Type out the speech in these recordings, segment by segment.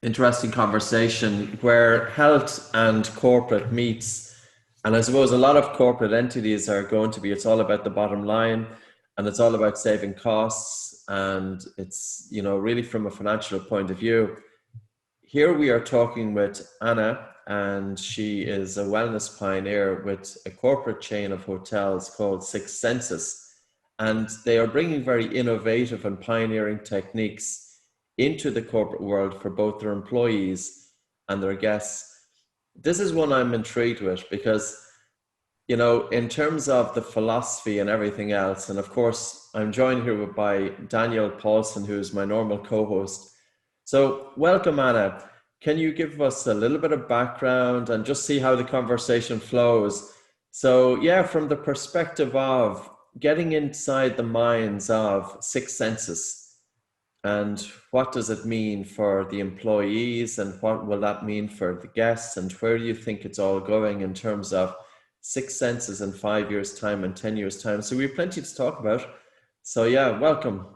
Interesting conversation where health and corporate meets. And I suppose a lot of corporate entities are going to be, it's all about the bottom line and it's all about saving costs. And it's, really from a financial point of view. Here we are talking with Anna, and she is a wellness pioneer with a corporate chain of hotels called Six Senses. And they are bringing very innovative and pioneering techniques into the corporate world for both their employees and their guests. This is one I'm intrigued with because, in terms of the philosophy and everything else, and of course, I'm joined here by Daniel PÅLSSON, who is my normal co-host. So welcome, Anna. Can you give us a little bit of background and just see how the conversation flows? So yeah, from the perspective of getting inside the minds of Six Senses, and what does it mean for the employees and what will that mean for the guests, and where do you think it's all going in terms of Six Senses in 5 years' time and 10 years' time? So we have plenty to talk about. So yeah, welcome.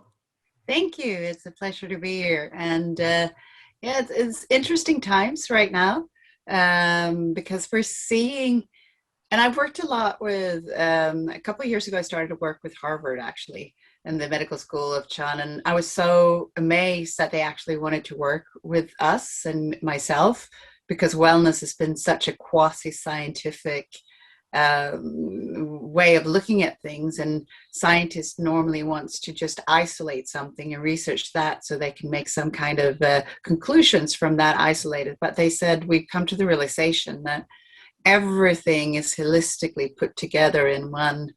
Thank you. It's a pleasure to be here. And it's interesting times right now because we're seeing, and I've worked a lot with, a couple of years ago, I started to work with Harvard actually, in the medical school of Chan. And I was so amazed that they actually wanted to work with us and myself, because wellness has been such a quasi-scientific way of looking at things, and scientists normally wants to just isolate something and research that so they can make some kind of conclusions from that isolated. But they said we've come to the realization that everything is holistically put together in one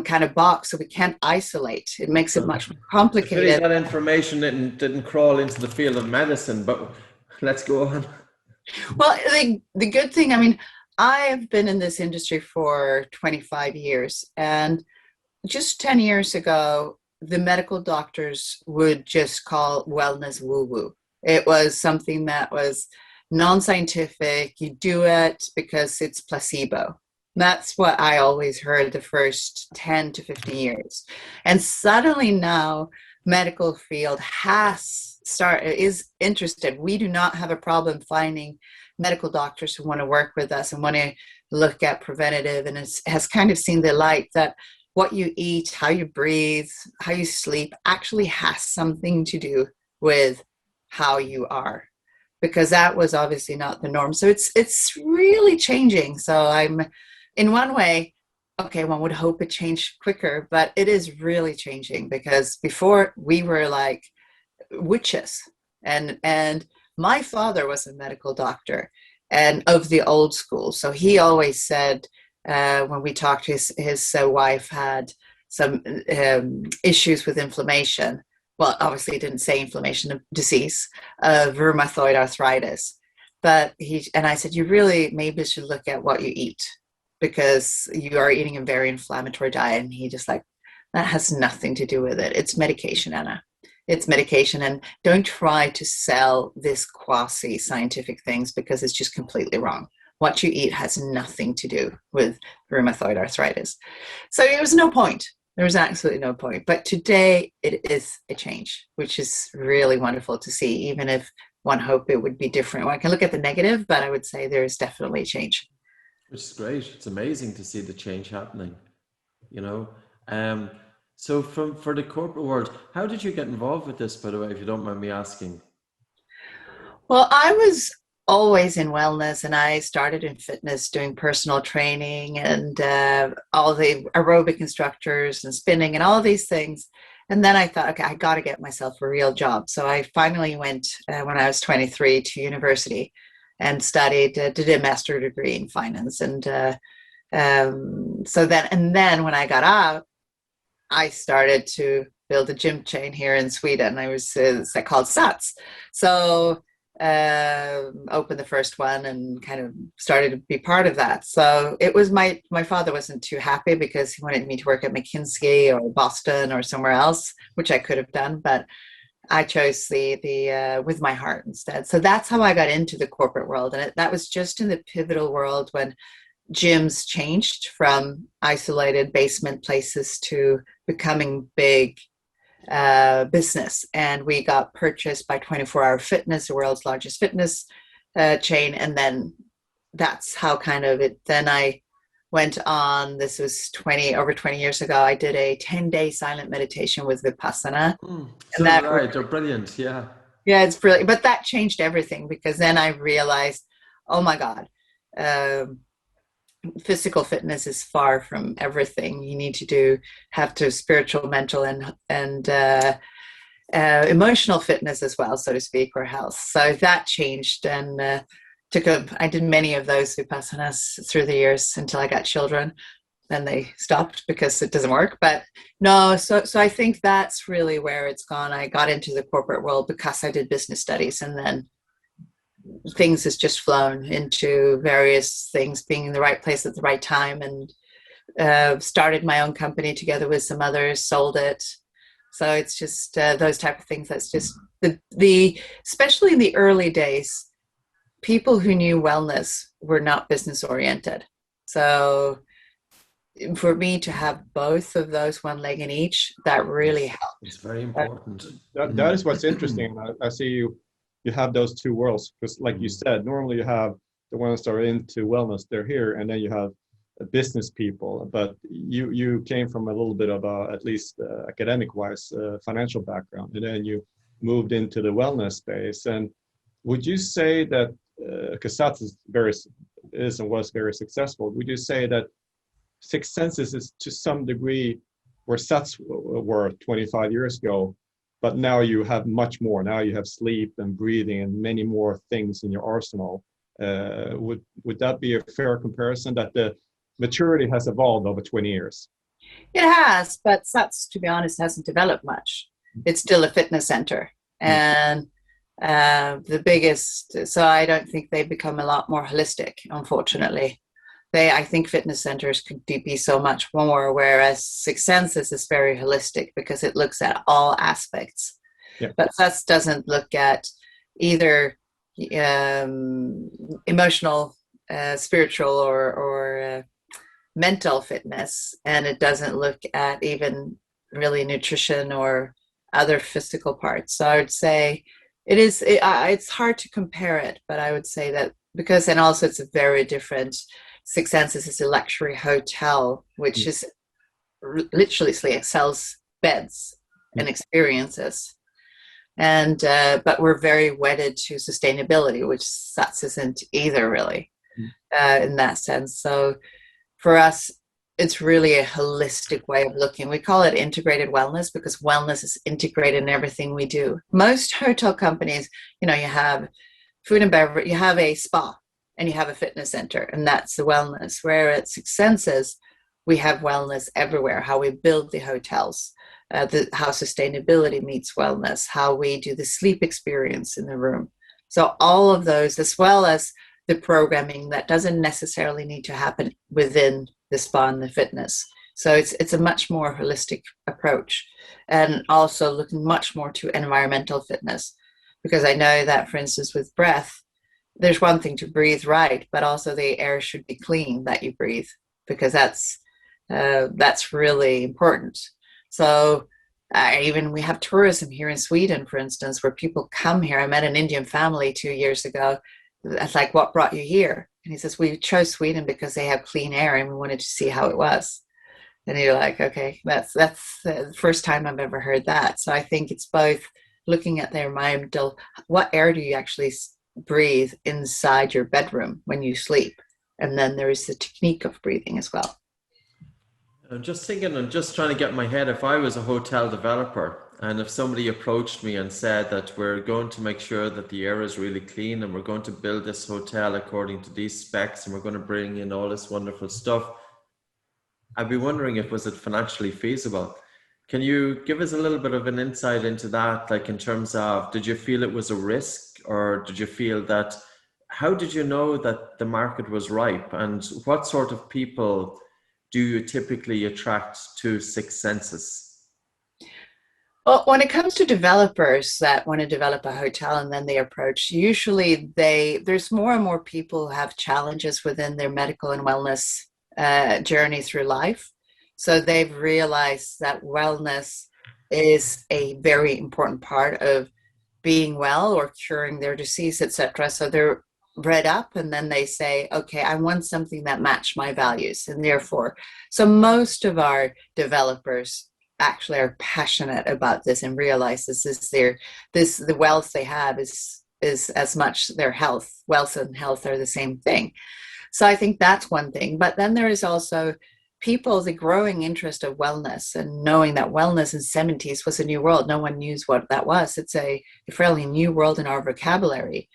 kind of box, so we can't isolate. It makes it much more complicated. That information didn't crawl into the field of medicine, but let's go on. Well, the good thing, I mean, I have been in this industry for 25 years, and just 10 years ago, the medical doctors would just call wellness woo-woo. It was something that was non-scientific. You do it because it's placebo. That's what I always heard the first 10 to 15 years. And suddenly now, medical field is interested. We do not have a problem finding medical doctors who want to work with us and want to look at preventative, and has kind of seen the light that what you eat, how you breathe, how you sleep actually has something to do with how you are, because that was obviously not the norm. So it's really changing. So I'm, in one way, okay, one would hope it changed quicker, but it is really changing, because before we were like witches, and my father was a medical doctor and of the old school. So he always said, when we talked, his wife had some issues with inflammation. Well, obviously he didn't say inflammation, of disease, of rheumatoid arthritis. But I said, you really maybe should look at what you eat, because you are eating a very inflammatory diet. And he just like, that has nothing to do with it. It's medication, Anna. It's medication, and don't try to sell this quasi-scientific things, because it's just completely wrong. What you eat has nothing to do with rheumatoid arthritis. So there was no point. There was absolutely no point. But today it is a change, which is really wonderful to see, even if one hoped it would be different. One can look at the negative, but I would say there is definitely a change. Which is great. It's amazing to see the change happening, So for the corporate world, how did you get involved with this, by the way, if you don't mind me asking? Well, I was always in wellness, and I started in fitness, doing personal training and all the aerobic instructors and spinning and all these things. And then I thought, okay, I got to get myself a real job. So I finally went when I was 23 to university and studied, did a master's degree in finance. And then when I got out, I started to build a gym chain here in Sweden. It's called SATS. So opened the first one and kind of started to be part of that. So it was my father wasn't too happy, because he wanted me to work at McKinsey or Boston or somewhere else, which I could have done, but I chose the with my heart instead. So that's how I got into the corporate world. And that was just in the pivotal world when gyms changed from isolated basement places to becoming big business, and we got purchased by 24 Hour Fitness, the world's largest fitness chain. And then that's how kind of it, then I went on, this was over 20 years ago, I did a 10-day silent meditation with Vipassana. So And that, did I. They're brilliant. Yeah. yeah, it's brilliant. But that changed everything, because then I realized, oh my God, physical fitness is far from everything. You need to have spiritual, mental, and emotional fitness as well, so to speak, or health. So that changed, and I did many of those Vipassanas through the years until I got children. Then they stopped because it doesn't work. But no, so I think that's really where it's gone. I got into the corporate world because I did business studies, and then things has just flown into various things, being in the right place at the right time, and started my own company together with some others, sold it. So it's just those type of things. That's just the especially in the early days, people who knew wellness were not business oriented. So for me to have both of those, one leg in each, that really helped. It's very important. That is what's interesting. I see you have those two worlds, because like you said, normally you have the ones that are into wellness, they're here, and then you have business people, but you came from a little bit of at least academic wise financial background, and then you moved into the wellness space. And would you say that because Sats is and was very successful, would you say that Six Senses is to some degree where Sats were 25 years ago, but now you have much more? Now you have sleep and breathing and many more things in your arsenal. Would that be a fair comparison, that the maturity has evolved over 20 years? It has, but Sats, to be honest, hasn't developed much. It's still a fitness center. And the biggest, so I don't think they've become a lot more holistic, unfortunately. I think fitness centers could be so much more, whereas Six Senses is very holistic because it looks at all aspects. Yeah. But Sats doesn't look at either emotional, spiritual, or mental fitness, and it doesn't look at even really nutrition or other physical parts. So I would say it's hard to compare it, but I would say that because, and also it's a very different. Six Senses is a luxury hotel, which is literally sells beds and experiences. And but we're very wedded to sustainability, which Sats isn't either, really, in that sense. So for us, it's really a holistic way of looking. We call it integrated wellness because wellness is integrated in everything we do. Most hotel companies, you have food and beverage, you have a spa, and you have a fitness center, and that's the wellness. Where at Six Senses, we have wellness everywhere. How we build the hotels, how sustainability meets wellness, how we do the sleep experience in the room. So all of those, as well as the programming that doesn't necessarily need to happen within the spa and the fitness. So it's a much more holistic approach, and also looking much more to environmental fitness, because I know that, for instance, with breath, there's one thing to breathe right, but also the air should be clean that you breathe, because that's really important. So even we have tourism here in Sweden, for instance, where people come here. I met an Indian family 2 years ago. It's like, what brought you here? And he says, we chose Sweden because they have clean air and we wanted to see how it was. And you're like, okay, that's the first time I've ever heard that. So I think it's both looking at the environmental, what air do you actually breathe inside your bedroom when you sleep, and then there is the technique of breathing as well. I'm just thinking, I'm just trying to get my head, if I was a hotel developer and if somebody approached me and said that we're going to make sure that the air is really clean and we're going to build this hotel according to these specs and we're going to bring in all this wonderful stuff, I'd be wondering if was it financially feasible. Can you give us a little bit of an insight into that, like in terms of, did you feel it was a risk, or did you feel that, how did you know that the market was ripe, and what sort of people do you typically attract to Six Senses? Well, when it comes to developers that want to develop a hotel and then they approach, usually there's more and more people who have challenges within their medical and wellness journey through life. So they've realized that wellness is a very important part of being well or curing their disease, etc. So they're read up and then they say, okay, I want something that match my values. And therefore, so most of our developers actually are passionate about this and realize the wealth they have is as much their health. Wealth and health are the same thing. So I think that's one thing. But then there is also people, the growing interest of wellness and knowing that wellness in 70s was a new world. No one knew what that was. It's a fairly new world in our vocabulary.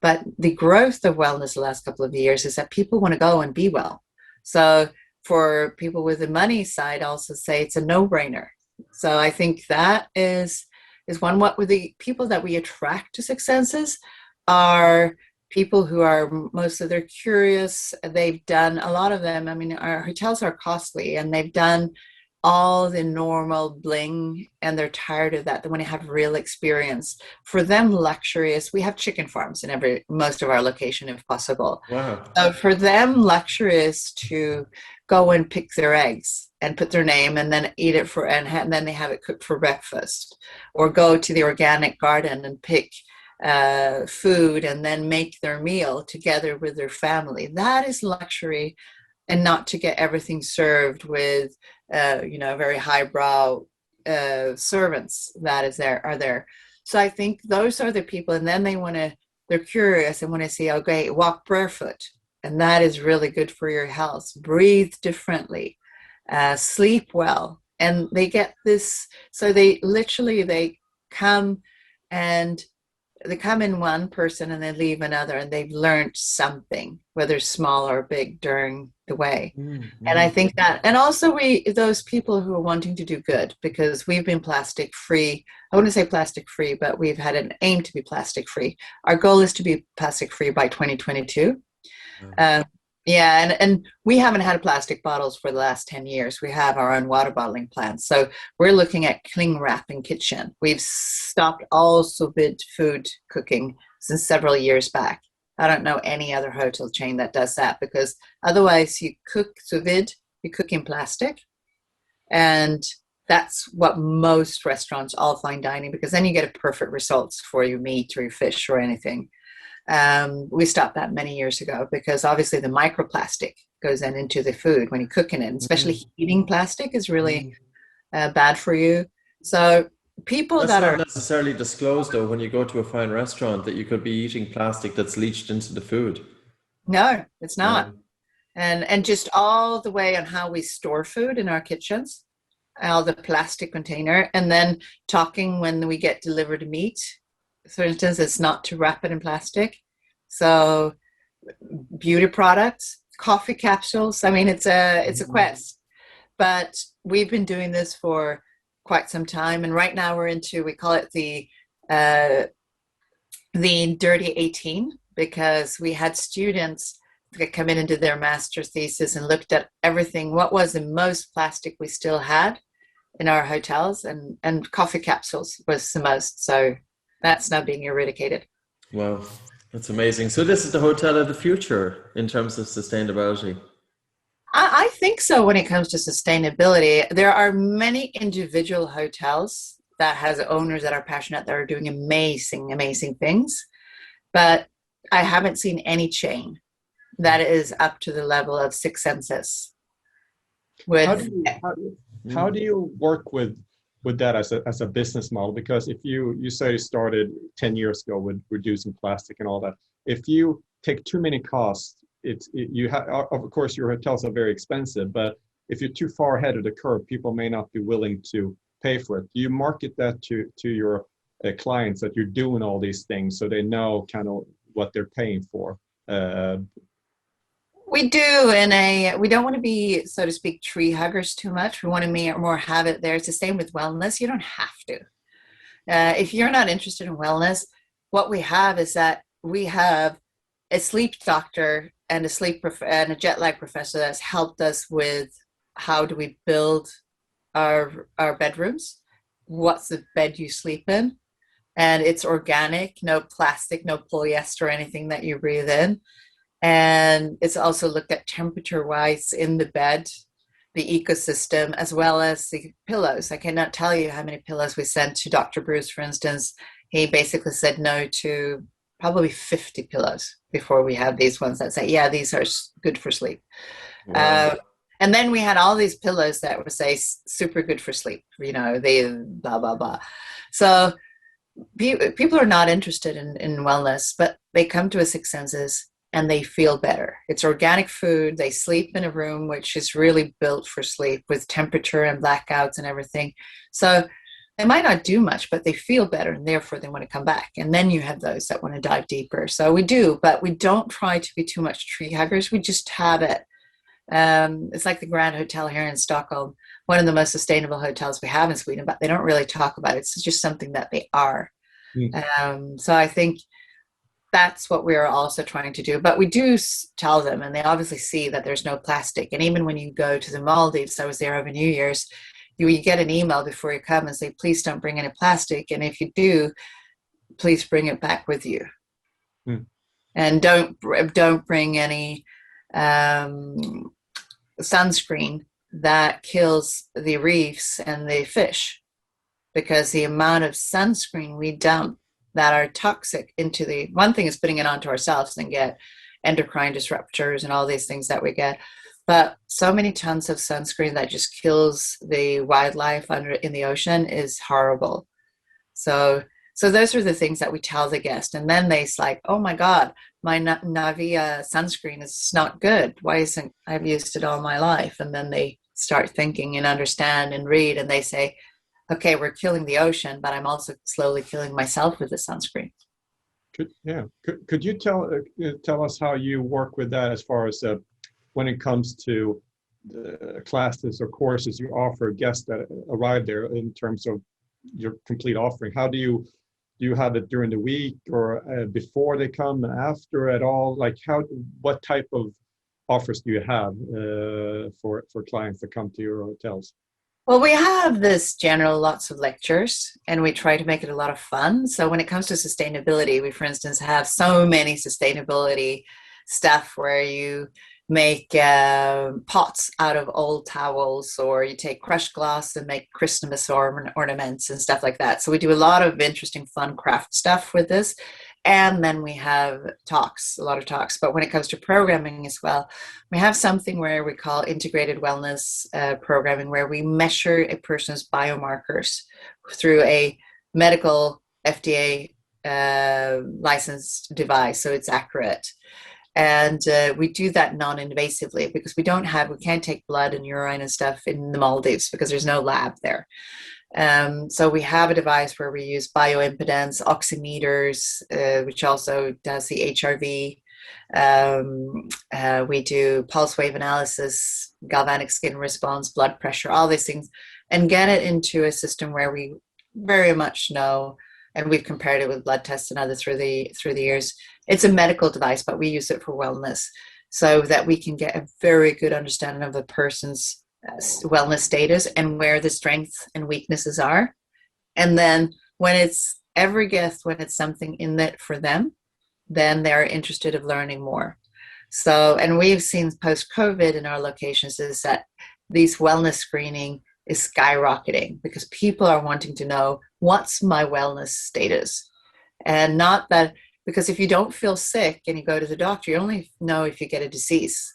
But the growth of wellness the last couple of years is that people want to go and be well. So for people with the money side, also say it's a no-brainer. So I think that is one. What with the people that we attract to Six Senses are people who are mostly they're curious. They've done a lot of them. I mean, our hotels are costly and they've done all the normal bling and they're tired of that. They want to have real experience. For them, luxury is we have chicken farms in most of our location if possible. Wow. So for them, luxury is to go and pick their eggs and put their name and then eat it and then they have it cooked for breakfast, or go to the organic garden and pick food and then make their meal together with their family. That is luxury, and not to get everything served with very highbrow servants that are there. So I think those are the people, and then they're curious and want to see, okay, walk barefoot, and that is really good for your health. Breathe differently, sleep well, and they get this. So they come and they come in one person and they leave another, and they've learned something, whether small or big, during the way. Mm-hmm. And I think that, and also those people who are wanting to do good, because we've been plastic free. I wouldn't say plastic free, but we've had an aim to be plastic free. Our goal is to be plastic free by 2022. And we haven't had plastic bottles for the last 10 years. We have our own water bottling plants. So we're looking at cling wrap in kitchen. We've stopped all sous vide food cooking since several years back. I don't know any other hotel chain that does that, because otherwise you cook sous vide, you cook in plastic. And that's what most restaurants, all fine dining, because then you get a perfect results for your meat or your fish or anything. We stopped that many years ago because obviously the microplastic goes into the food when you're cooking it, and especially heating plastic is really bad for you. So people that's that not are necessarily disclosed though when you go to a fine restaurant, that you could be eating plastic that's leached into the food. no, it's not. And just all the way on how we store food in our kitchens, all the plastic container, and then talking when we get delivered meat. For instance, it's not to wrap it in plastic. So beauty products, coffee capsules. I mean, it's a quest, but we've been doing this for quite some time. And right now we call it the Dirty 18, because we had students that come in and did their master's thesis and looked at everything. What was the most plastic we still had in our hotels, and coffee capsules was the most. So that's now being eradicated. Wow, that's amazing. So this is the hotel of the future in terms of sustainability. I think so. When it comes to sustainability, there are many individual hotels that has owners that are passionate, that are doing amazing things. But I haven't seen any chain that is up to the level of Six Senses. How do you work with that as a business model? Because if you say you started 10 years ago with reducing plastic and all that, if you take too many costs, of course your hotels are very expensive, but if you're too far ahead of the curve, people may not be willing to pay for it. Do you market that to your clients that you're doing all these things so they know kind of what they're paying for? We do, we don't want to be, so to speak, tree huggers too much. We want to more have it there. It's the same with wellness. You don't have to. If you're not interested in wellness, what we have is that we have a sleep doctor and a jet lag professor that's helped us with how do we build our bedrooms. What's the bed you sleep in? And it's organic, no plastic, no polyester, anything that you breathe in. And it's also looked at temperature-wise in the bed. the ecosystem, as well as the pillows. I cannot tell you how many pillows we sent to Dr. Bruce, for instance. He basically said no to probably 50 pillows before we had these ones that say, yeah, these are good for sleep. Wow. And then we had all these pillows that would say super good for sleep, you know, they blah, blah, blah. So people are not interested in wellness, but they come to a Six Senses and they feel better. It's organic food. They sleep in a room which is really built for sleep with temperature and blackouts and everything. So they might not do much, but they feel better, and therefore they want to come back. And then you have those that want to dive deeper. So we do, but we don't try to be too much tree huggers. We just have it. It's like the Grand Hotel here in Stockholm, one of the most sustainable hotels we have in Sweden, but they don't really talk about it. It's just something that they are. So I think that's what we're also trying to do. But we do tell them, and they obviously see that there's no plastic. And even when you go to the Maldives, I was there over New Year's, you get an email before you come and say, please don't bring any plastic. And if you do, please bring it back with you. And don't bring any sunscreen that kills the reefs and the fish, because the amount of sunscreen we dump that are toxic into the, one thing is putting it onto ourselves and get endocrine disruptors and all these things that we get, but so many tons of sunscreen that just kills the wildlife in the ocean is horrible. So those are the things that we tell the guest, and then they's like, oh my God, my Navia sunscreen is not good. Why isn't, I've used it all my life? And then they start thinking and understand and read, and they say, okay, we're killing the ocean, but I'm also slowly killing myself with the sunscreen. Could you tell us how you work with that, as far as when it comes to the classes or courses you offer guests that arrive there, in terms of your complete offering? How do you have it during the week, or before they come, and after at all? Like what type of offers do you have for clients that come to your hotels? Well, we have this general lots of lectures, and we try to make it a lot of fun. So when it comes to sustainability, we, for instance, have so many sustainability stuff where you make pots out of old towels, or you take crushed glass and make Christmas ornaments and stuff like that. So we do a lot of interesting, fun craft stuff with this. And then we have talks, a lot of talks. But when it comes to programming as well, we have something where we call integrated wellness programming, where we measure a person's biomarkers through a medical FDA licensed device, so it's accurate. And we do that non-invasively, because we can't take blood and urine and stuff in the Maldives because there's no lab there. So we have a device where we use bioimpedance, oximeters, which also does the HRV. We do pulse wave analysis, galvanic skin response, blood pressure, all these things, and get it into a system where we very much know, and we've compared it with blood tests and other through the years. It's a medical device, but we use it for wellness, so that we can get a very good understanding of the person's wellness status and where the strengths and weaknesses are. And then when it's every guest, when it's something in it for them, then they're interested of learning more. So, and we've seen post-COVID in our locations is that these wellness screening is skyrocketing, because people are wanting to know, what's my wellness status? And not that, because if you don't feel sick and you go to the doctor, you only know if you get a disease.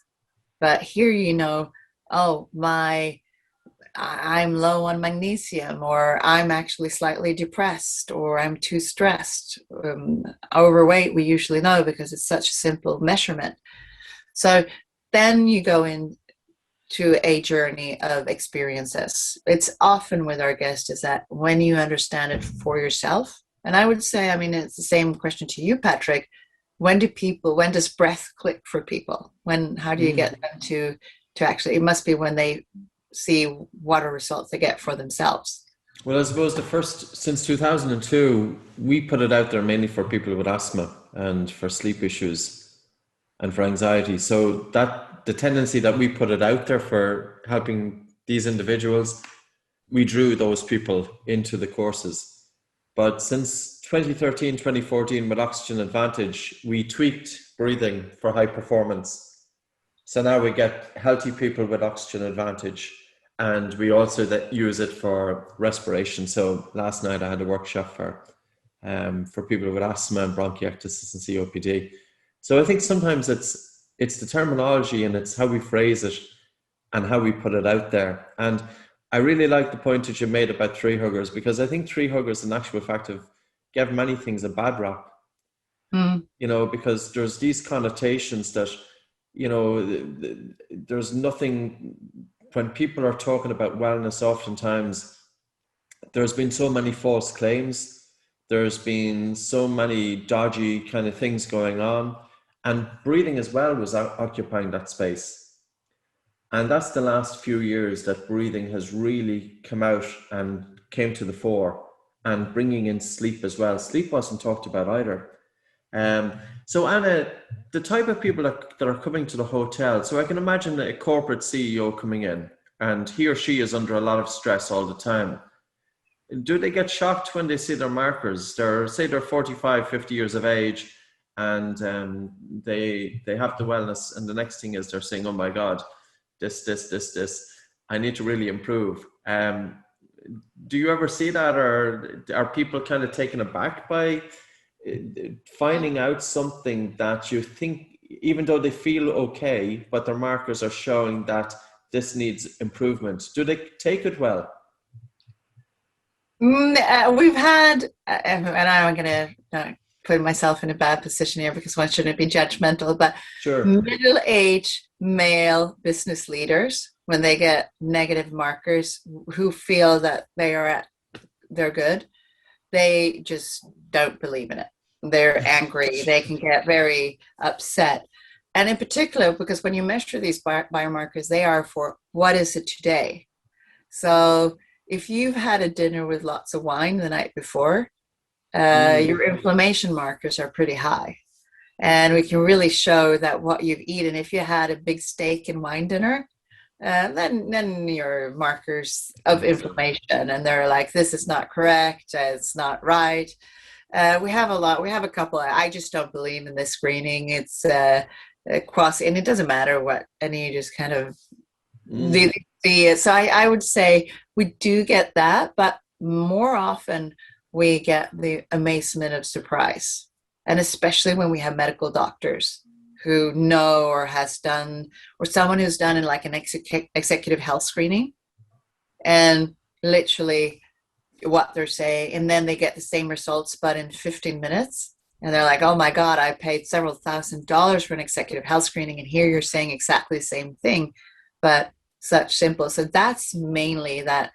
But here, you know, oh, I'm low on magnesium, or I'm actually slightly depressed, or I'm too stressed. Overweight, we usually know because it's such a simple measurement. So then you go into a journey of experiences. It's often with our guests is that when you understand it for yourself, and I would say, I mean, it's the same question to you, Patrick. When does breath click for people? How do you get them to actually, it must be when they see what are results they get for themselves. Well, I suppose since 2002, we put it out there mainly for people with asthma and for sleep issues and for anxiety. So that the tendency that we put it out there for helping these individuals, we drew those people into the courses. But since 2013, 2014, with Oxygen Advantage, we tweaked breathing for high performance. So now we get healthy people with Oxygen Advantage, And we also use it for respiration. So last night I had a workshop for people with asthma and bronchiectasis and COPD. So I think sometimes it's the terminology and it's how we phrase it and how we put it out there. And I really like the point that you made about tree huggers, because I think tree huggers in actual fact have given many things a bad rap. You know, because there's these connotations that, you know, there's nothing, when people are talking about wellness, oftentimes there's been so many false claims, there's been so many dodgy kind of things going on, and breathing as well was occupying that space. And that's the last few years that breathing has really come out and came to the fore, and bringing in sleep as well. Sleep wasn't talked about either. So Anna, the type of people that are coming to the hotel, so I can imagine a corporate CEO coming in and he or she is under a lot of stress all the time. Do they get shocked when they see their markers? Say they're 45, 50 years of age, and they have the wellness, and the next thing is they're saying, oh my God, this, I need to really improve. Do you ever see that, or are people kind of taken aback by finding out something that you think, even though they feel okay, but their markers are showing that this needs improvement? Do they take it well? We've had, and I'm going to put myself in a bad position here because one shouldn't be judgmental, but Sure. Middle-aged male business leaders, when they get negative markers, who feel that they're good, they just don't believe in it. They're angry. They can get very upset. And in particular, because when you measure these biomarkers, they are for what is it today? So if you've had a dinner with lots of wine the night before, your inflammation markers are pretty high. And we can really show that what you've eaten, if you had a big steak and wine dinner, then your markers of inflammation, and they're like, this is not correct, it's not right. We have a couple. I just don't believe in this screening. It's and it doesn't matter what, and you just kind of so I would say we do get that, but more often we get the amazement of surprise, and especially when we have medical doctors who know or has done, or someone who's done in like an executive health screening, and literally what they're saying, and then they get the same results but in 15 minutes, and they're like, oh my God, I paid several $1,000s for an executive health screening, and here you're saying exactly the same thing, but such simple. So that's mainly that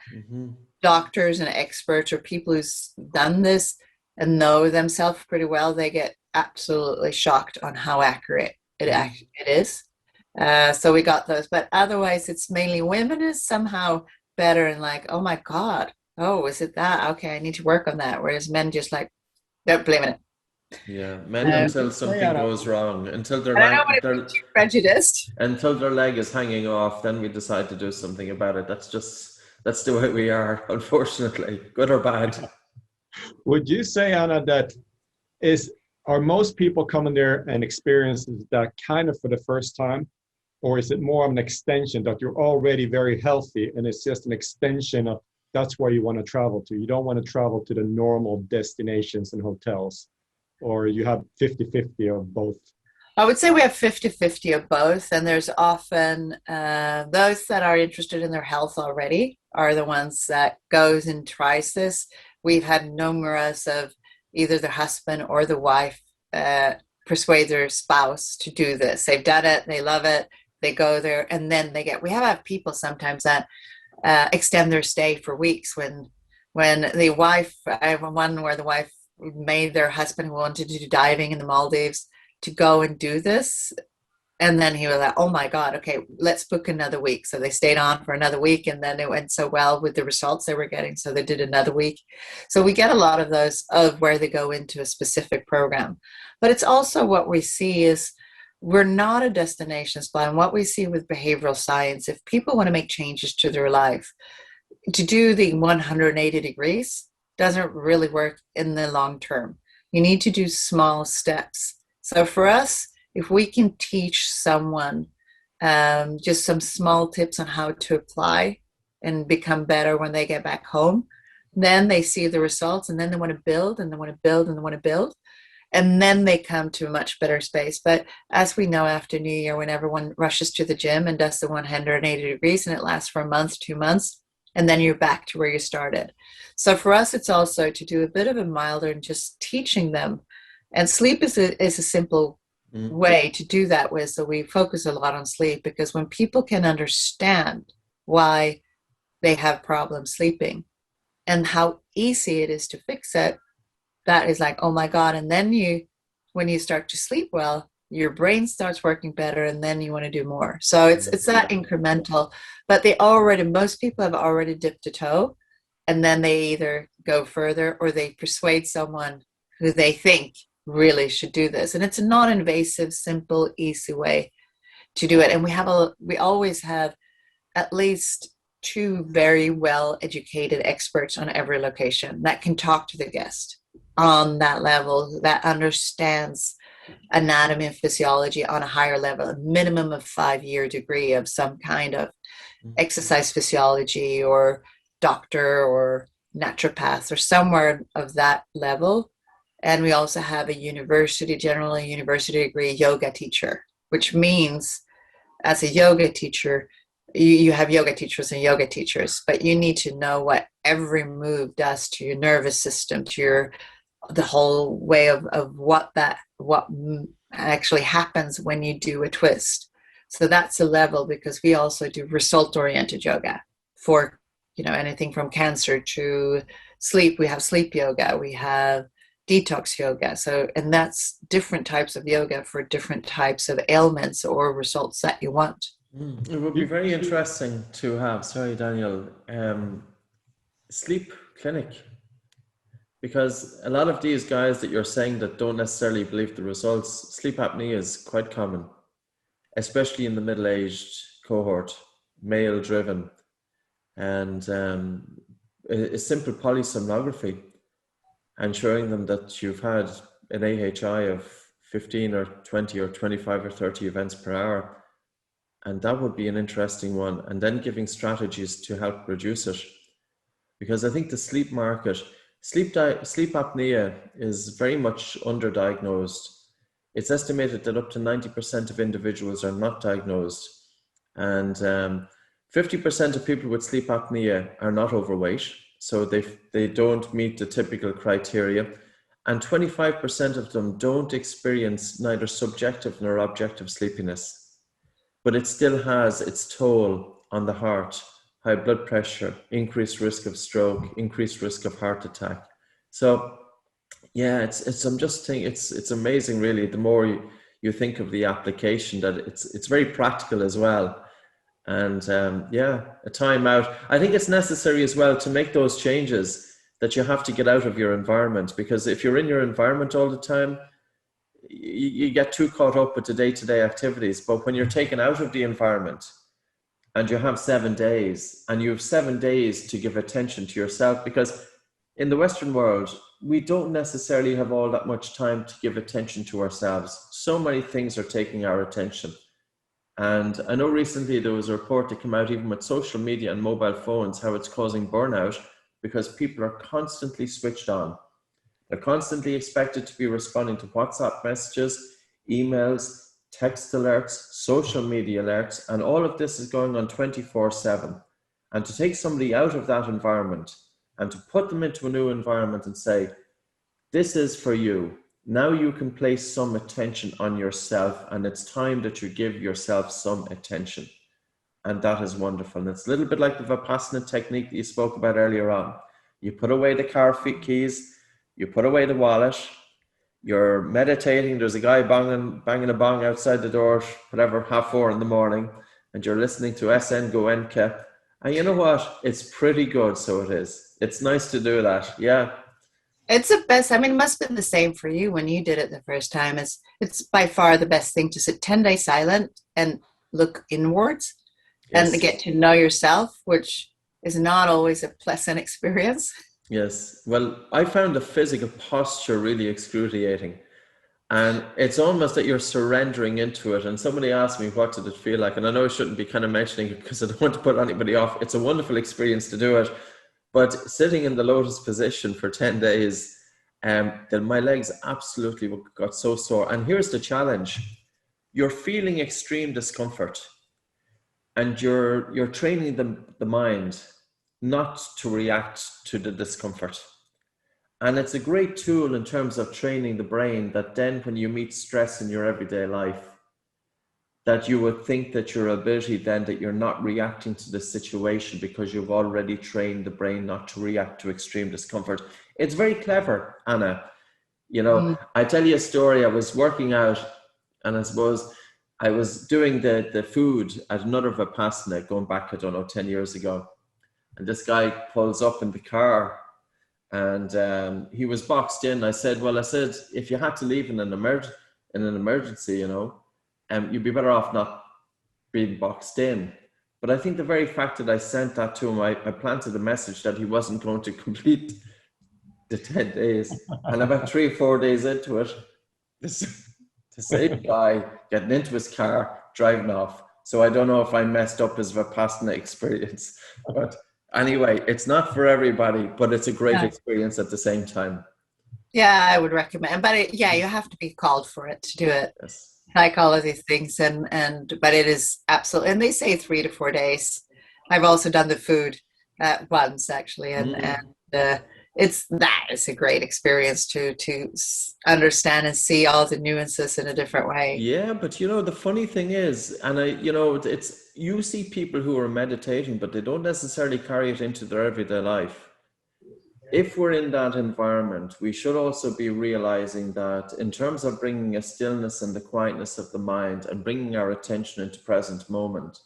doctors and experts or people who's done this and know themselves pretty well, they get absolutely shocked on how accurate it is. So we got those, but otherwise it's mainly women is somehow better and like, oh my God, oh, is it that? Okay, I need to work on that. Whereas men just like, don't believe in it. Yeah, men until something goes wrong, until their prejudiced, until their leg is hanging off, then we decide to do something about it. That's the way we are, unfortunately, good or bad. Would you say, Anna, that are most people coming there and experiences that kind of for the first time, or is it more of an extension that you're already very healthy and it's just an extension of that's where you want to travel to? You don't want to travel to the normal destinations and hotels, or you have 50-50 of both? I would say we have 50-50 of both, and there's often those that are interested in their health already are the ones that goes and tries this. We've had numerous of either the husband or the wife persuade their spouse to do this. They've done it, they love it, they go there, and then we have people sometimes that extend their stay for weeks. When the wife, I have one where the wife made their husband who wanted to do diving in the Maldives to go and do this, and then he was like, oh my God, okay, let's book another week. So they stayed on for another week, and then it went so well with the results they were getting, so they did another week. So we get a lot of those of where they go into a specific program. But it's also what we see is we're not a destination spa, and what we see with behavioral science, if people want to make changes to their life, to do the 180 degrees doesn't really work in the long term. You need to do small steps. So for us, if we can teach someone just some small tips on how to apply and become better when they get back home. Then they see the results, and then they want to build, and they want to build, and they want to build. And then they come to a much better space. But as we know, after New Year, when everyone rushes to the gym and does the 180 degrees, and it lasts for a month, 2 months, and then you're back to where you started. So for us, it's also to do a bit of a milder and just teaching them. And sleep is a simple way to do that with. So we focus a lot on sleep, because when people can understand why they have problems sleeping and how easy it is to fix it, that is like, oh my God. And then when you start to sleep well, your brain starts working better, and then you want to do more. So it's that incremental, but most people have already dipped a toe, and then they either go further or they persuade someone who they think really should do this. And it's a non-invasive, simple, easy way to do it. And we always have at least 2 very well educated experts on every location that can talk to the guest on that level, that understands anatomy and physiology on a higher level, a minimum of 5-year degree of some kind of exercise physiology or doctor or naturopath or somewhere of that level. And we also have generally a university degree yoga teacher, which means as a yoga teacher, you have yoga teachers and yoga teachers, but you need to know what every move does to your nervous system, to the whole way of what actually happens when you do a twist. So that's a level, because we also do result-oriented yoga for, anything from cancer to sleep. We have sleep yoga, we have detox yoga. So, and that's different types of yoga for different types of ailments or results that you want. It would be very interesting to have, sorry, Daniel, sleep clinic. Because a lot of these guys that you're saying that don't necessarily believe the results, sleep apnea is quite common, especially in the middle-aged cohort, male-driven, and a simple polysomnography and showing them that you've had an AHI of 15 or 20 or 25 or 30 events per hour, and that would be an interesting one. And then giving strategies to help reduce it, because I think the sleep market, sleep apnea is very much underdiagnosed. It's estimated that up to 90% of individuals are not diagnosed, and 50% of people with sleep apnea are not overweight, so they don't meet the typical criteria, and 25% of them don't experience neither subjective nor objective sleepiness, but it still has its toll on the heart. High blood pressure, increased risk of stroke, increased risk of heart attack. So yeah, I'm just thinking it's amazing really, the more you think of the application, that it's very practical as well. And a time out. I think it's necessary as well to make those changes, that you have to get out of your environment, because if you're in your environment all the time, you get too caught up with the day-to-day activities. But when you're taken out of the environment, and you have 7 days, and you have 7 days to give attention to yourself, because in the Western world, we don't necessarily have all that much time to give attention to ourselves. So many things are taking our attention. And I know recently there was a report that came out, even with social media and mobile phones, how it's causing burnout, because people are constantly switched on. They're constantly expected to be responding to WhatsApp messages, emails, text alerts, social media alerts, and all of this is going on 24/7. And to take somebody out of that environment and to put them into a new environment and say, this is for you. Now you can place some attention on yourself, and it's time that you give yourself some attention. And that is wonderful. And it's a little bit like the Vipassana technique that you spoke about earlier on. You put away the car keys, you put away the wallet, you're meditating, there's a guy banging a bong outside the door, whatever, 4:30 in the morning, and you're listening to SN Goenka. And you know what? It's pretty good, so it is. It's nice to do that, yeah. It's the best. I mean, it must have been the same for you when you did it the first time. It's by far the best thing to sit 10 days silent and look inwards. Yes. And get to know yourself, which is not always a pleasant experience. Yes. Well, I found the physical posture really excruciating. And it's almost that you're surrendering into it. And somebody asked me, what did it feel like? And I know I shouldn't be kind of mentioning it because I don't want to put anybody off. It's a wonderful experience to do it. But sitting in the lotus position for 10 days, then my legs absolutely got so sore. And here's the challenge. You're feeling extreme discomfort, and you're training the mind not to react to the discomfort. And it's a great tool in terms of training the brain that then when you meet stress in your everyday life, that you would think that your ability then that you're not reacting to the situation because you've already trained the brain not to react to extreme discomfort. It's very clever, Anna. You know, I tell you a story. I was working out, and I suppose I was doing the food at another Vipassana going back, I don't know, 10 years ago. And this guy pulls up in the car, and he was boxed in. I said, if you had to leave in an emergency, you know, you'd be better off not being boxed in. But I think the very fact that I sent that to him, I planted a message that he wasn't going to complete the 10 days. And about 3 or 4 days into it, the same guy getting into his car, driving off. So I don't know if I messed up his Vipassana experience. But anyway, it's not for everybody, but it's a great experience at the same time. Yeah, I would recommend. But you have to be called for it to do it. Yes. Like all of these things, but it is absolutely, and they say 3 to 4 days. I've also done the food once actually, and it's a great experience to understand and see all the nuances in a different way. Yeah, but you know the funny thing is, and it's you see people who are meditating, but they don't necessarily carry it into their everyday life. If we're in that environment, we should also be realizing that in terms of bringing a stillness and the quietness of the mind and bringing our attention into present moment,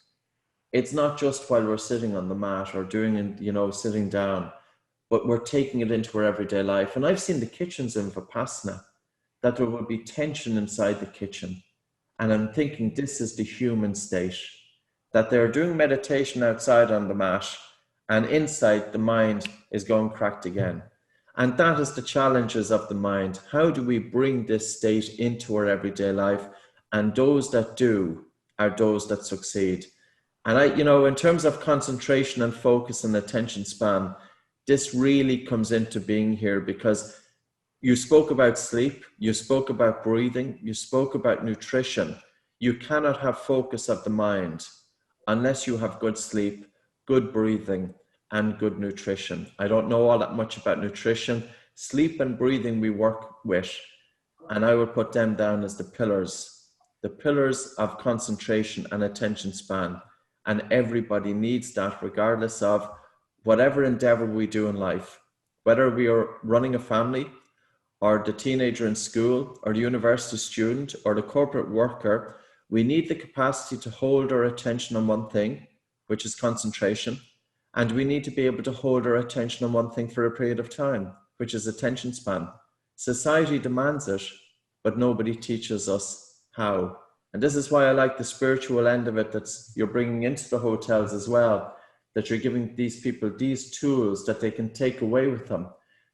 it's not just while we're sitting on the mat or sitting down, but we're taking it into our everyday life. And I've seen the kitchens in Vipassana that there will be tension inside the kitchen. And I'm thinking this is the human state, that they're doing meditation outside on the mat, and inside the mind is going cracked again. And that is the challenges of the mind. How do we bring this state into our everyday life? And those that do are those that succeed. And in terms of concentration and focus and attention span, this really comes into being here, because you spoke about sleep, you spoke about breathing, you spoke about nutrition. You cannot have focus of the mind unless you have good sleep, good breathing, and good nutrition. I don't know all that much about nutrition. Sleep and breathing we work with, and I would put them down as the pillars of concentration and attention span. And everybody needs that, regardless of whatever endeavor we do in life, whether we are running a family, or the teenager in school, or the university student, or the corporate worker. We need the capacity to hold our attention on one thing, which is concentration. And we need to be able to hold our attention on one thing for a period of time, which is attention span. Society demands it, but nobody teaches us how. And this is why I like the spiritual end of it, that you're bringing into the hotels as well, that you're giving these people these tools that they can take away with them,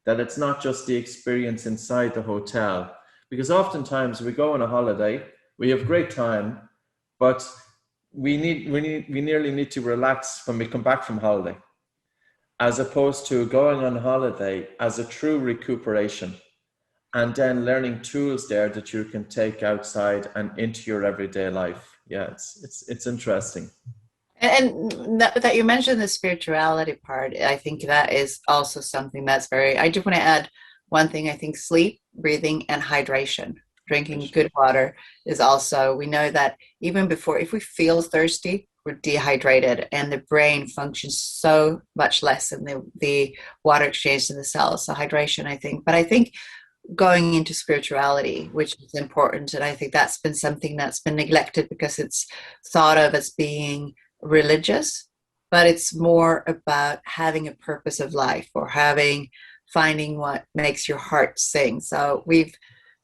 that it's not just the experience inside the hotel. Because oftentimes we go on a holiday, we have great time, but we nearly need to relax when we come back from holiday, as opposed to going on holiday as a true recuperation, and then learning tools there that you can take outside and into your everyday life. Yeah, it's interesting. And that you mentioned the spirituality part, I think that is also something that's I do want to add one thing. I think sleep, breathing, and hydration. Drinking good water is also, we know that even before, if we feel thirsty, we're dehydrated, and the brain functions so much less in the water exchange in the cells. So hydration, I think. But I think going into spirituality, which is important, and I think that's been something that's been neglected because it's thought of as being religious, but it's more about having a purpose of life, or finding what makes your heart sing. So we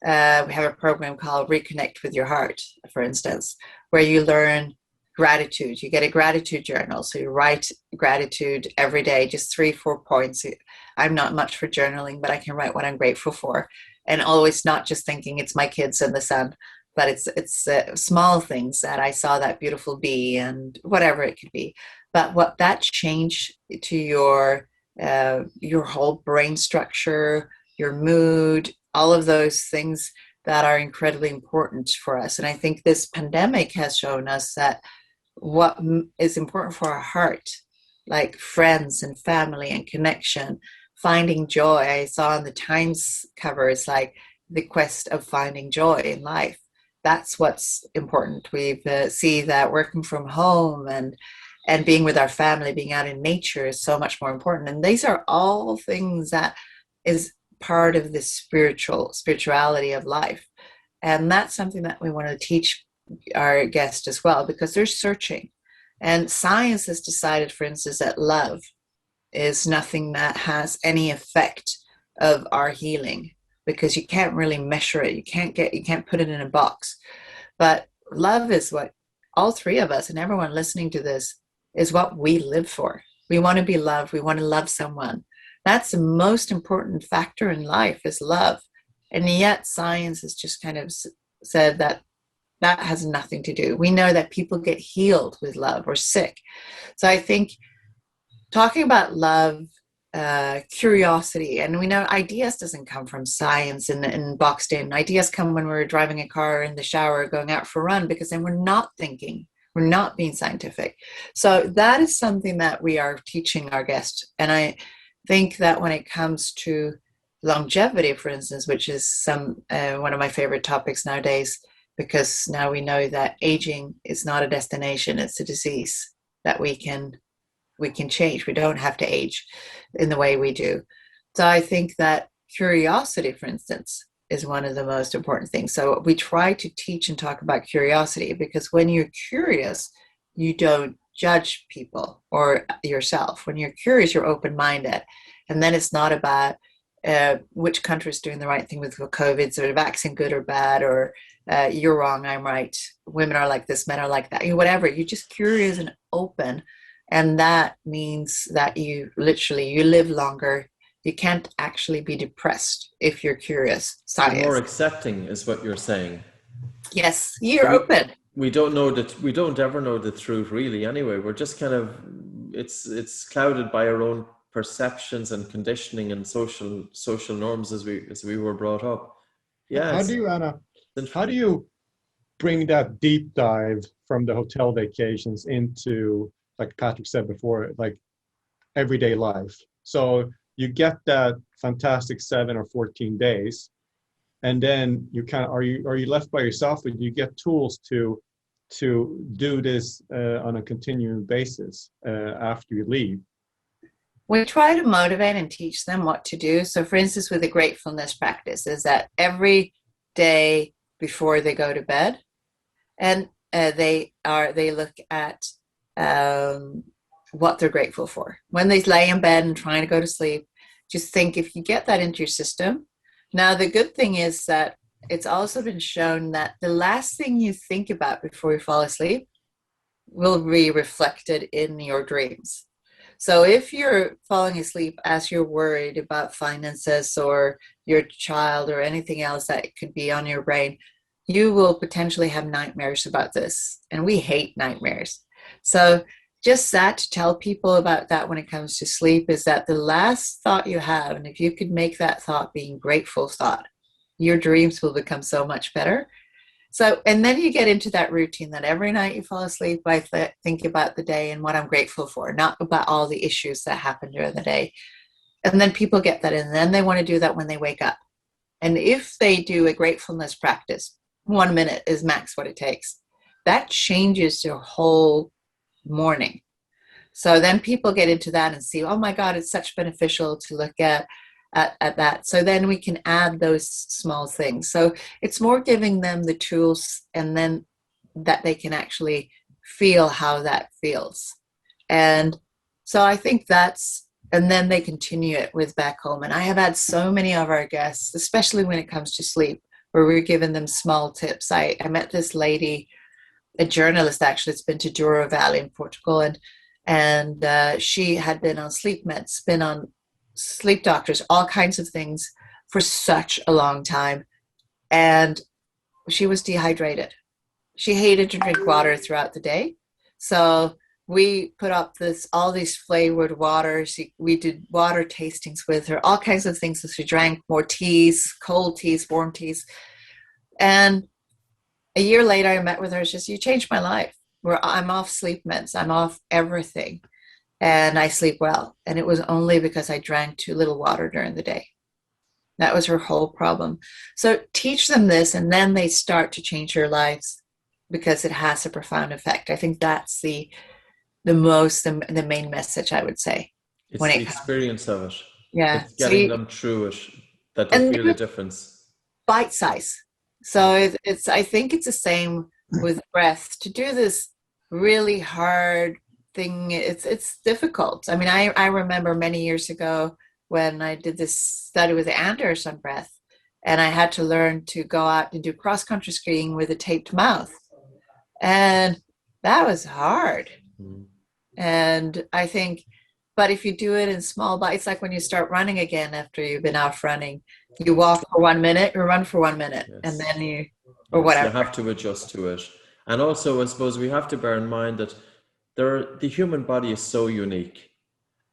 have a program called Reconnect with Your Heart, for instance, where you learn gratitude. You get a gratitude journal. So you write gratitude every day, just 3-4 points. I'm not much for journaling, but I can write what I'm grateful for. and always not just thinking it's my kids and the sun, but it's small things that I saw that beautiful bee and whatever it could be. But what that change to your whole brain structure, your mood, all of those things that are incredibly important for us. And I think this pandemic has shown us that what is important for our heart, like friends and family and connection, finding joy. I saw on the Times covers, like the quest of finding joy in life. That's what's important. We see that working from home and being with our family, being out in nature is so much more important. And these are all things that is part of the spirituality of life. And that's something that we want to teach our guests as well, because they're searching. And science has decided, for instance, that love is nothing that has any effect of our healing, because you can't really measure it. You can't put it in a box. But love is what all three of us and everyone listening to this is what we live for. We want to be loved. We want to love someone. That's the most important factor in life, is love. And yet science has just kind of said that that has nothing to do. We know that people get healed with love or sick. So I think talking about love, curiosity, and we know ideas doesn't come from science and boxed in. Ideas come when we're driving a car, in the shower, going out for a run, because then we're not thinking. We're not being scientific. So that is something that we are teaching our guests. And I think that when it comes to longevity, for instance, which is one of my favorite topics nowadays, because now we know that aging is not a destination, it's a disease that we can change. We don't have to age in the way we do. So I think that curiosity, for instance, is one of the most important things. So we try to teach and talk about curiosity, because when you're curious, you don't judge people or yourself. When you're curious, you're open-minded. And then it's not about which country is doing the right thing with COVID, so the vaccine good or bad, or you're wrong, I'm right, women are like this, men are like that, whatever. You're just curious and open. And that means that you live longer. You can't actually be depressed if you're curious. Science. More accepting is what you're saying. Yes, you're open. We don't ever know the truth, really, anyway. We're just kind of, it's clouded by our own perceptions and conditioning and social norms as we were brought up. Yeah. How do you bring that deep dive from the hotel vacations into, like Patrick said before, like everyday life? So you get that fantastic 7 or 14 days, and then you are you left by yourself, or do you get tools to do this on a continuing basis after you leave? We try to motivate and teach them what to do. So for instance, with the gratefulness practice, is that every day before they go to bed, and they look at what they're grateful for. When they lay in bed and trying to go to sleep, just think, if you get that into your system. Now, the good thing is that it's also been shown that the last thing you think about before you fall asleep will be reflected in your dreams. So if you're falling asleep as you're worried about finances or your child or anything else that could be on your brain, you will potentially have nightmares about this. And we hate nightmares. So just that, to tell people about that when it comes to sleep, is that the last thought you have, and if you could make that thought being grateful thought, your dreams will become so much better. So, and then you get into that routine that every night you fall asleep, I think about the day and what I'm grateful for, not about all the issues that happen during the day. And then people get that, and then they want to do that when they wake up. And if they do a gratefulness practice, 1 minute is max what it takes. That changes your whole morning. So then people get into that and see, oh my God, it's such beneficial to look at that. So then we can add those small things. So it's more giving them the tools, and then that they can actually feel how that feels. And so I think and then they continue it with back home. And I have had so many of our guests, especially when it comes to sleep, where we're giving them small tips. I met this lady, a journalist actually, it's been to Douro Valley in Portugal, and she had been on sleep meds, been on sleep doctors, all kinds of things for such a long time. And she was dehydrated. She hated to drink water throughout the day. So we put up all these flavored waters. We did water tastings with her, all kinds of things. So she drank more teas, cold teas, warm teas. And a year later, I met with her. She says, "You changed my life. I'm off sleep meds. I'm off everything. And I sleep well." And it was only because I drank too little water during the day. That was her whole problem. So teach them this, and then they start to change their lives, because it has a profound effect. I think that's the main message, I would say. It's when the experience of it. Yeah. It's getting them through it that they feel the difference. Bite size. So I think it's the same with breath. To do this really hard thing, it's difficult. I mean, I remember many years ago when I did this study with Anders on breath, and I had to learn to go out and do cross-country skiing with a taped mouth. And that was hard. And I think, but if you do it in small bites, like when you start running again after you've been out running, you walk for 1 minute, or run for 1 minute, and then whatever. You have to adjust to it. And also, I suppose we have to bear in mind that the human body is so unique,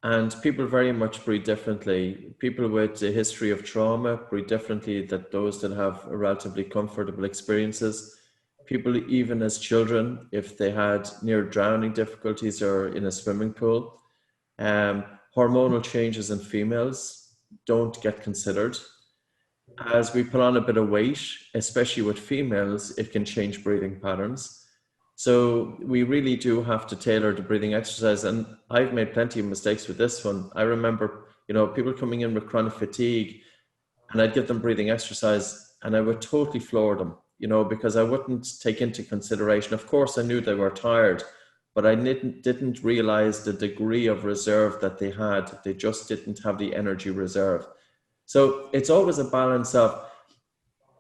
and people very much breathe differently. People with a history of trauma breathe differently than those that have relatively comfortable experiences. People, even as children, if they had near drowning difficulties or in a swimming pool, hormonal changes in females don't get considered. As we put on a bit of weight, especially with females, it can change breathing patterns. So we really do have to tailor the breathing exercise. And I've made plenty of mistakes with this one. I remember, people coming in with chronic fatigue, and I'd give them breathing exercise, and I would totally floor them, because I wouldn't take into consideration. Of course, I knew they were tired, but I didn't realize the degree of reserve that they had. They just didn't have the energy reserve. So it's always a balance of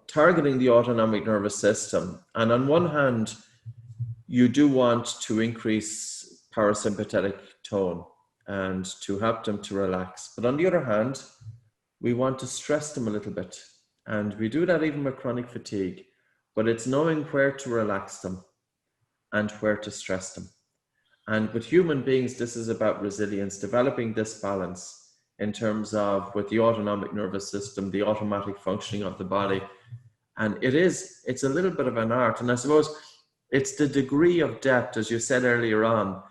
targeting the autonomic nervous system. And on one hand, you do want to increase parasympathetic tone and to help them to relax. But on the other hand, we want to stress them a little bit. And we do that even with chronic fatigue. But it's knowing where to relax them and where to stress them. And with human beings, this is about resilience, developing this balance in terms of, with the autonomic nervous system, the automatic functioning of the body. And it's a little bit of an art. And I suppose it's the degree of depth, as you said earlier on.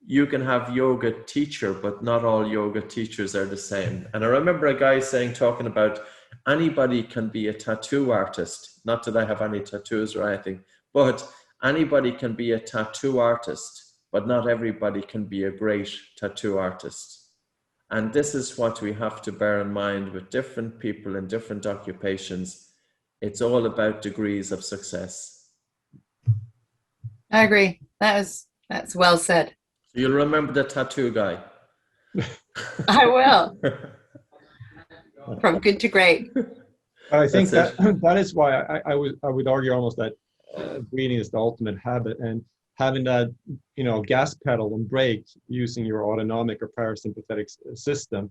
You can have yoga teacher, but not all yoga teachers are the same. And I remember a guy talking about anybody can be a tattoo artist. Not that I have any tattoos or anything, but anybody can be a tattoo artist, but not everybody can be a great tattoo artist. And this is what we have to bear in mind with different people in different occupations. It's all about degrees of success. I agree. That's well said. You'll remember the tattoo guy. I will. From good to great. I think that is why I would argue almost that breathing is the ultimate habit, and having that gas pedal and brake using your autonomic or parasympathetic system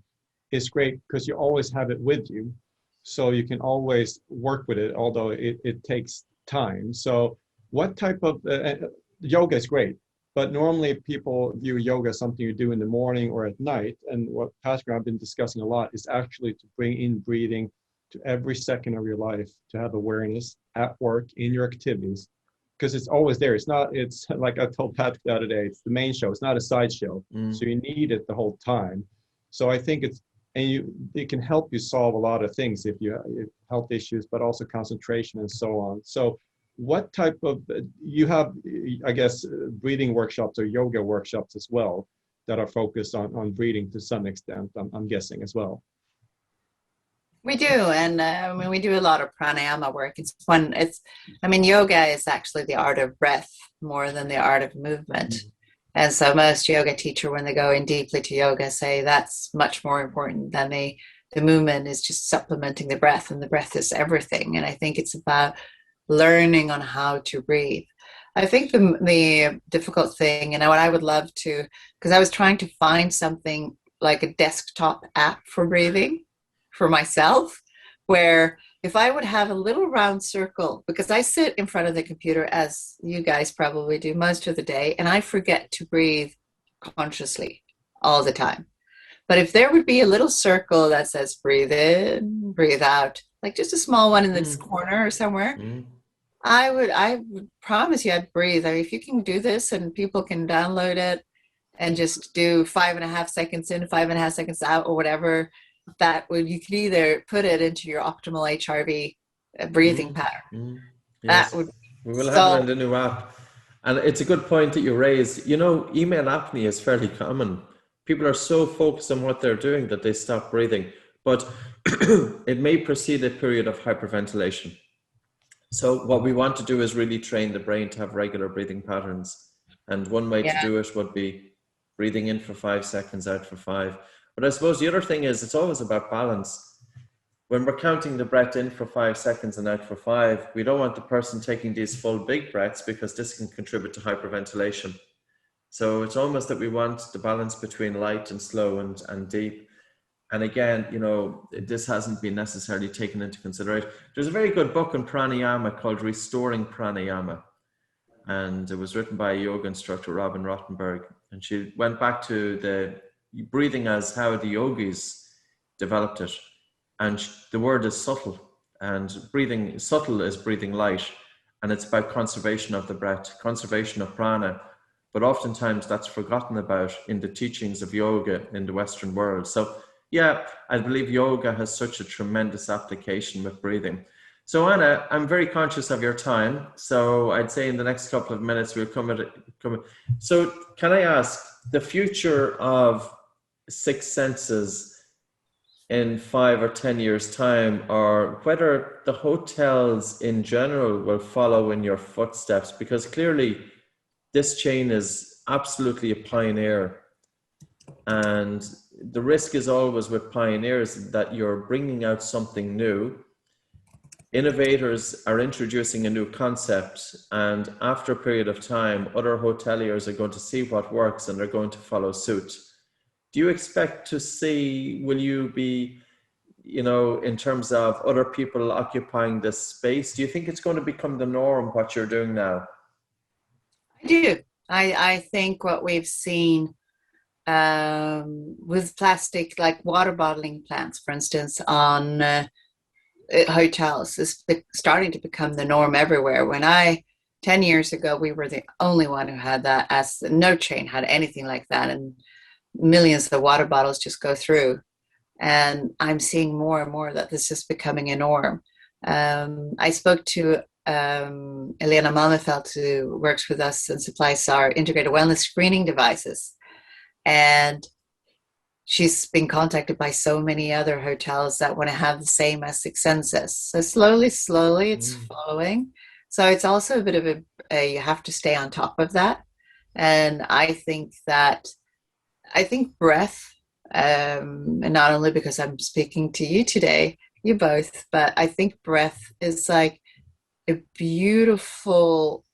is great, because you always have it with you, so you can always work with it, although it takes time. So what type of yoga is great, but normally people view yoga as something you do in the morning or at night. And what Pastor and I have been discussing a lot is actually to bring in breathing to every second of your life, to have awareness at work, in your activities, because it's always there. It's like I told Patrick the other day, it's the main show. It's not a sideshow. So you need it the whole time. So I think it can help you solve a lot of things if you have health issues, but also concentration and so on. So what type of, you have, I guess, breathing workshops or yoga workshops as well that are focused on breathing to some extent, I'm guessing as well. We do, and we do a lot of pranayama work. Yoga is actually the art of breath more than the art of movement. And so most yoga teachers, when they go in deeply to yoga, say that's much more important than the movement is just supplementing the breath, and the breath is everything. And I think it's about learning on how to breathe. I think the difficult thing, what I would love to, because I was trying to find something like a desktop app for breathing for myself, where if I would have a little round circle, because I sit in front of the computer, as you guys probably do most of the day, and I forget to breathe consciously all the time. But if there would be a little circle that says breathe in, breathe out, like just a small one in this corner or somewhere, I would promise you I'd breathe. I mean, if you can do this and people can download it and just do 5.5 seconds in, 5.5 seconds out, or whatever, that would, you could either put it into your optimal HRV breathing pattern. Yes, That would we will have it in the new app. And it's a good point that you raise. You know, email apnea is fairly common. People are so focused on what they're doing that they stop breathing. But it may precede a period of hyperventilation. So what we want to do is really train the brain to have regular breathing patterns. And one way to do it would be breathing in for 5 seconds, out for 5. But I suppose the other thing is it's always about balance. When we're counting the breath in for 5 seconds and out for 5, we don't want the person taking these full big breaths, because this can contribute to hyperventilation. So it's almost that we want the balance between light and slow and deep. And again, you know, this hasn't been necessarily taken into consideration. There's a very good book on pranayama called Restoring Pranayama. And it was written by a yoga instructor, Robin Rottenberg. And she went back to the breathing as how the yogis developed it. And the word is subtle. And breathing, subtle is breathing light. And it's about conservation of the breath, conservation of prana. But oftentimes that's forgotten about in the teachings of yoga in the Western world. So yeah, I believe yoga has such a tremendous application with breathing. So Anna, I'm very conscious of your time. So I'd say in the next couple of minutes, we'll come at it. So can I ask, the future of Six Senses in 5 or 10 years' time, or whether the hotels in general will follow in your footsteps? Because clearly this chain is absolutely a pioneer. And the risk is always with pioneers that you're bringing out something new. Innovators are introducing a new concept, and after a period of time, other hoteliers are going to see what works and they're going to follow suit. Do you expect to see, will you be, you know, in terms of other people occupying this space, do you think it's going to become the norm, what you're doing now? I do. I think what we've seen with plastic, like water bottling plants, for instance, on hotels, is starting to become the norm everywhere. 10 years ago, we were the only one who had that, as no chain had anything like that. And millions of water bottles just go through. And I'm seeing more and more that this is becoming a norm. I spoke to Elena Malmefeld, who works with us and supplies our integrated wellness screening devices. And she's been contacted by so many other hotels that want to have the same as Six Senses. So slowly it's following. So it's also a bit of you have to stay on top of that. And I think breath, and not only because I'm speaking to you today, you both, but I think breath is like a beautiful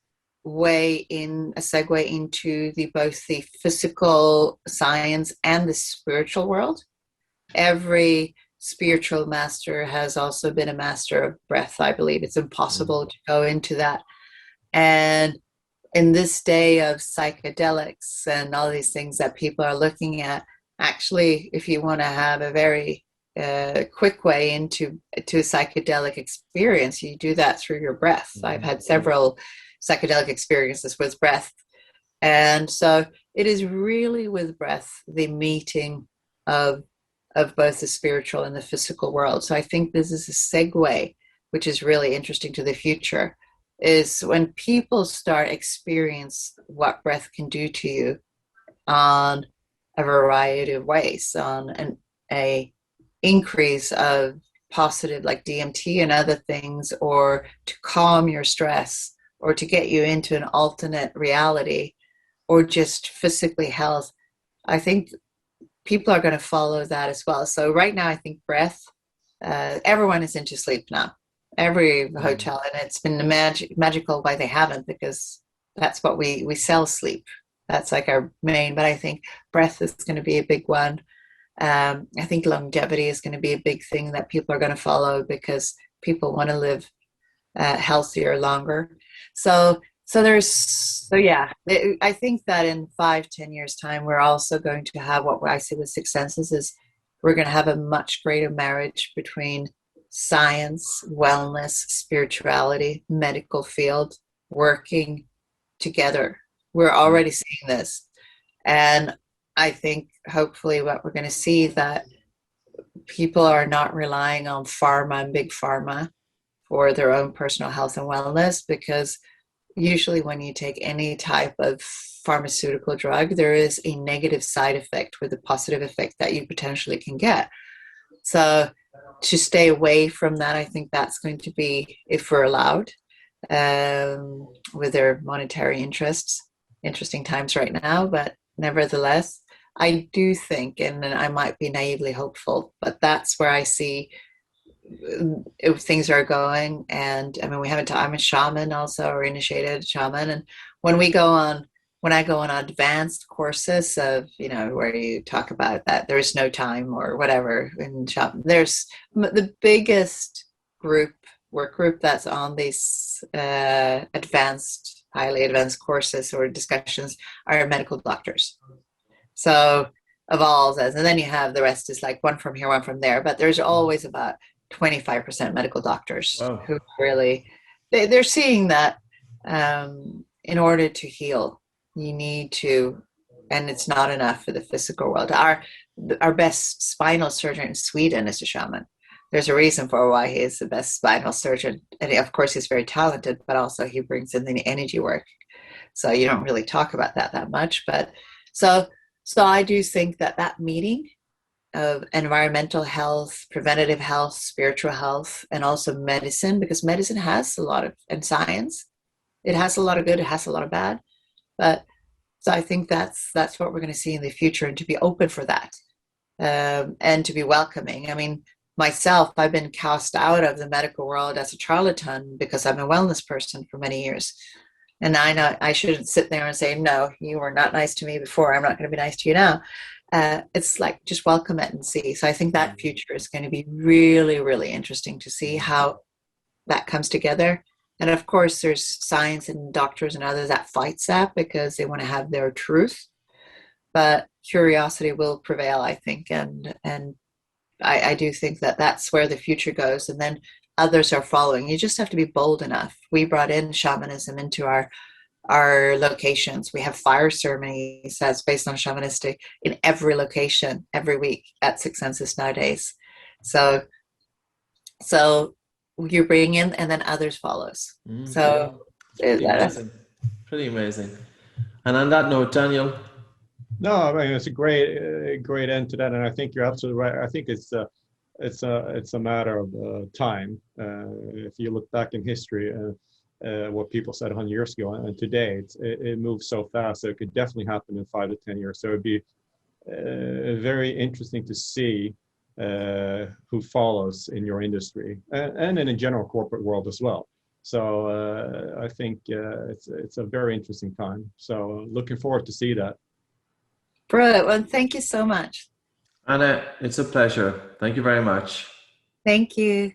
way in a segue into both the physical science and the spiritual world. Every spiritual master has also been a master of breath. I believe it's impossible to go into that. And in this day of psychedelics and all these things that people are looking at, actually, if you want to have a very quick way into a psychedelic experience, you do that through your breath. I've had several psychedelic experiences with breath. And so it is really with breath, the meeting of both the spiritual and the physical world. So I think this is a segue, which is really interesting to the future, is when people start experience what breath can do to you on a variety of ways, on a increase of positive like DMT and other things, or to calm your stress, or to get you into an alternate reality, or just physically health. I think people are going to follow that as well. So right now, I think breath, everyone is into sleep now. Every hotel, and it's been magical why they haven't, because that's what we sell sleep. That's like our main, but I think breath is going to be a big one. I think longevity is going to be a big thing that people are going to follow because people want to live healthier longer. So yeah, I think that in 5-10 years time, we're also going to have what I see with Six Senses is we're going to have a much greater marriage between science, wellness, spirituality, medical field working together. We're already seeing this. And I think hopefully what we're going to see that people are not relying on pharma and big pharma for their own personal health and wellness, because usually when you take any type of pharmaceutical drug, there is a negative side effect with a positive effect that you potentially can get. So to stay away from that, I think that's going to be, if we're allowed, with their monetary interests. Interesting times right now, but nevertheless, I do think, and I might be naively hopeful, but that's where I see if things are going. And I mean, I'm a shaman also, or initiated shaman, and when I go on advanced courses of, where you talk about that there is no time or whatever in shaman, there's the biggest work group that's on these highly advanced courses or discussions are medical doctors. So evolves as, and then you have the rest is like one from here, one from there, but there's always about 25% medical doctors. Wow. Who really, they're seeing that in order to heal, you need to, and it's not enough for the physical world. Our best spinal surgeon in Sweden is a shaman. There's a reason for why he is the best spinal surgeon. And of course, he's very talented, but also he brings in the energy work. So you don't really talk about that much. But so I do think that meeting of environmental health, preventative health, spiritual health, and also medicine, because medicine has a lot of, and science, it has a lot of good, it has a lot of bad. But so I think that's what we're going to see in the future, and to be open for that, and to be welcoming. I mean, myself, I've been cast out of the medical world as a charlatan because I'm a wellness person for many years. And I know I shouldn't sit there and say, no, you were not nice to me before, I'm not going to be nice to you now. It's like, just welcome it and see. So I think that future is going to be really, really interesting to see how that comes together. And of course, there's science and doctors and others that fights that because they want to have their truth. But curiosity will prevail, I think. And I do think that that's where the future goes. And then others are following. You just have to be bold enough. We brought in shamanism into our locations. We have fire ceremonies that's based on shamanistic in every location every week at Six Senses nowadays. So you bring in, and then others follows. So pretty amazing. And on that note, Daniel. No, I mean, it's a great end to that, and I think you're absolutely right. I think it's a matter of time. If you look back in history, what people said 100 years ago, and today it moves so fast. So it could definitely happen in 5 to 10 years. So it'd be very interesting to see who follows in your industry and in a general corporate world as well. So I think it's a very interesting time. So looking forward to see that. Brilliant. Well, thank you so much. Anna, it's a pleasure. Thank you very much. Thank you.